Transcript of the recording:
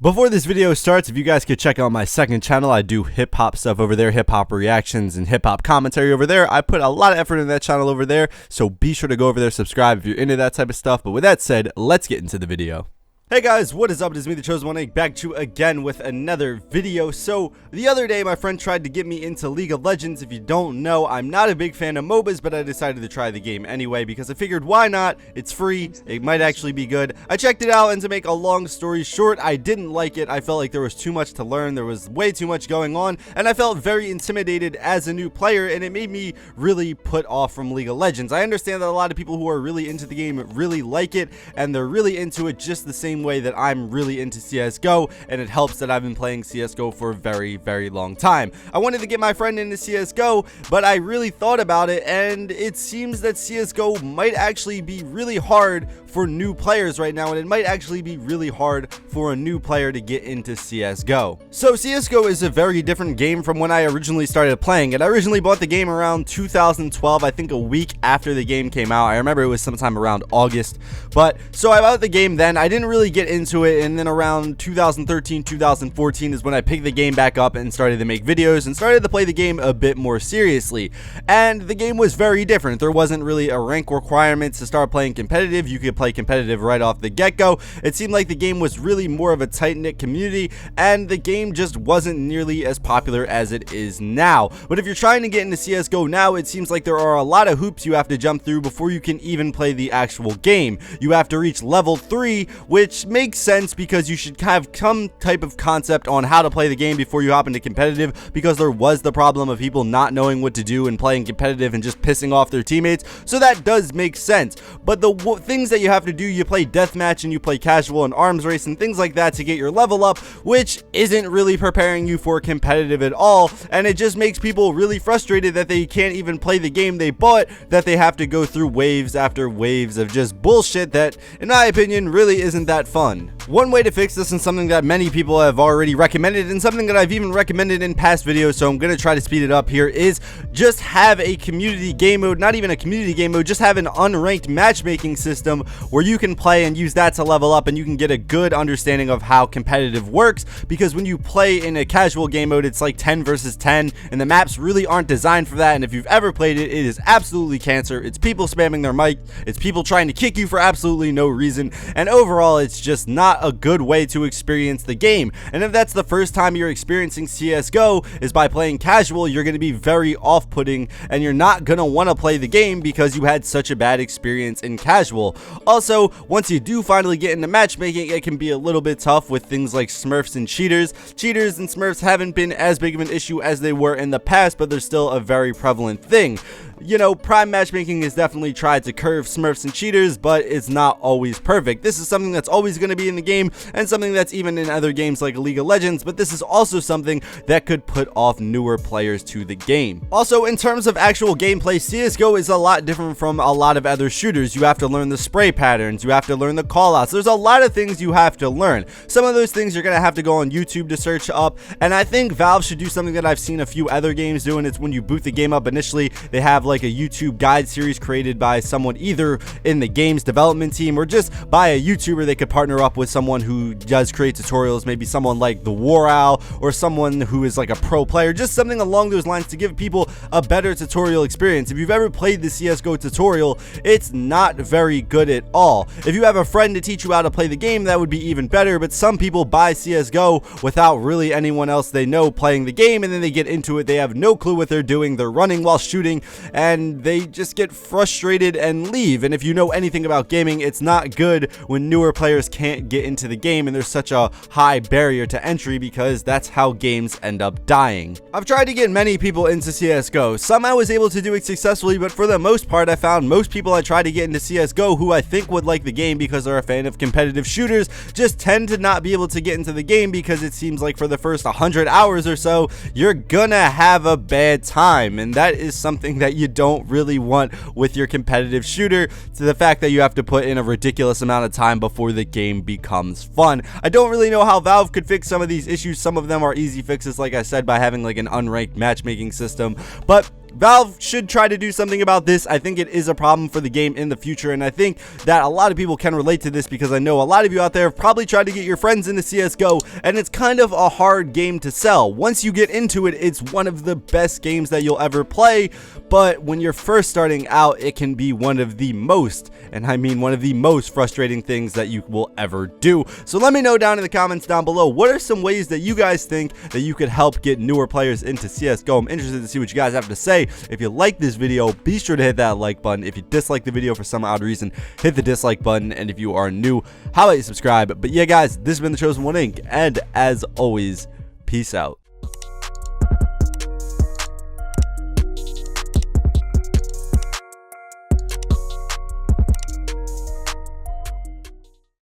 Before this video starts, if you guys could check out my second channel, I do hip-hop stuff over there, hip-hop reactions and hip-hop commentary over there. I put a lot of effort in that channel over there, so be sure to go over there, subscribe if you're into that type of stuff. But with that said, let's get into the video. Hey guys, what is up? It is me, the Chosen One, back to you again with another video. So, the other day, my friend tried to get me into League of Legends. If you don't know, I'm not a big fan of MOBAs, but I decided to try the game anyway because I figured, why not? It's free. It might actually be good. I checked it out, and to make a long story short, I didn't like it. I felt like there was too much to learn. There was way too much going on, and I felt very intimidated as a new player, and it made me really put off from League of Legends. I understand that a lot of people who are really into the game really like it, and they're really into it just the same way that I'm really into CSGO, and it helps that I've been playing CSGO for a very long time. I wanted to get my friend into CSGO, but I really thought about it, and it seems that CSGO might actually be really hard for new players right now, and it might actually be really hard for a new player to get into CSGO. So CSGO is a very different game from when I originally started playing it. I originally bought the game around 2012, I think a week after the game came out. I remember it was sometime around August, but so I bought the game then. I didn't really get into it, and then around 2013 2014 is when I picked the game back up and started to make videos and started to play the game a bit more seriously. And the game was very different. There wasn't really a rank requirement to start playing competitive. You could play competitive right off the get-go. It seemed like the game was really more of a tight-knit community, and the game just wasn't nearly as popular as it is now. But if you're trying to get into CSGO now, it seems like there are a lot of hoops you have to jump through before you can even play the actual game. You have to reach level 3, which makes sense because you should have some type of concept on how to play the game before you hop into competitive, because there was the problem of people not knowing what to do and playing competitive and just pissing off their teammates. So that does make sense. But the things that you have to do, you play deathmatch and you play casual and arms race and things like that to get your level up, which isn't really preparing you for competitive at all, and it just makes people really frustrated that they can't even play the game they bought, that they have to go through waves after waves of just bullshit that, in my opinion, really isn't that fun. One way to fix this, and something that many people have already recommended, and something that I've even recommended in past videos, so I'm going to try to speed it up here, is just have a community game mode. Not even a community game mode, just have an unranked matchmaking system where you can play and use that to level up, and you can get a good understanding of how competitive works, because when you play in a casual game mode, it's like 10 versus 10, and the maps really aren't designed for that. And if you've ever played it, it is absolutely cancer. It's people spamming their mic, it's people trying to kick you for absolutely no reason, and overall it's just not a good way to experience the game. And if that's the first time you're experiencing CSGO is by playing casual, you're going to be very off-putting, and you're not going to want to play the game because you had such a bad experience in casual. Also, once you do finally get into matchmaking, it can be a little bit tough with things like smurfs and cheaters. Cheaters and smurfs haven't been as big of an issue as they were in the past, but they're still a very prevalent thing. You know, Prime Matchmaking has definitely tried to curve smurfs and cheaters, but it's not always perfect. This is something that's always going to be in the game, and something that's even in other games like League of Legends, but this is also something that could put off newer players to the game. Also, in terms of actual gameplay, CSGO is a lot different from a lot of other shooters. You have to learn the spray patterns, you have to learn the callouts. There's a lot of things you have to learn. Some of those things you're going to have to go on YouTube to search up, and I think Valve should do something that I've seen a few other games do, and it's when you boot the game up initially, they have like a YouTube guide series created by someone either in the game's development team or just by a YouTuber. They could partner up with someone who does create tutorials, maybe someone like the War Owl or someone who is like a pro player, just something along those lines to give people a better tutorial experience. If you've ever played the CSGO tutorial, it's not very good at all. If you have a friend to teach you how to play the game, that would be even better, but some people buy CSGO without really anyone else they know playing the game, and then they get into it, they have no clue what they're doing, they're running while shooting, and they just get frustrated and leave. And if you know anything about gaming, it's not good when newer players can't get into the game and there's such a high barrier to entry, because that's how games end up dying. I've tried to get many people into CSGO. Some I was able to do it successfully, but for the most part I found most people I tried to get into CSGO who I think would like the game because they're a fan of competitive shooters just tend to not be able to get into the game, because it seems like for the first 100 hours or so you're gonna have a bad time, and that is something that you don't really want with your competitive shooter, to the fact that you have to put in a ridiculous amount of time before the game becomes fun. I don't really know how Valve could fix some of these issues. Some of them are easy fixes, like I said, by having like an unranked matchmaking system, but Valve should try to do something about this. I think it is a problem for the game in the future, and I think that a lot of people can relate to this because I know a lot of you out there have probably tried to get your friends into CSGO, and it's kind of a hard game to sell. Once you get into it, it's one of the best games that you'll ever play, but when you're first starting out, it can be one of the most, and I mean one of the most frustrating things that you will ever do. So let me know down in the comments down below, what are some ways that you guys think that you could help get newer players into CSGO? I'm interested to see what you guys have to say. If you like this video, be sure to hit that like button. If you dislike the video for some odd reason, hit the dislike button. And if you are new, how about you subscribe? But yeah, guys, this has been The Chosen One Inc. And as always, peace out.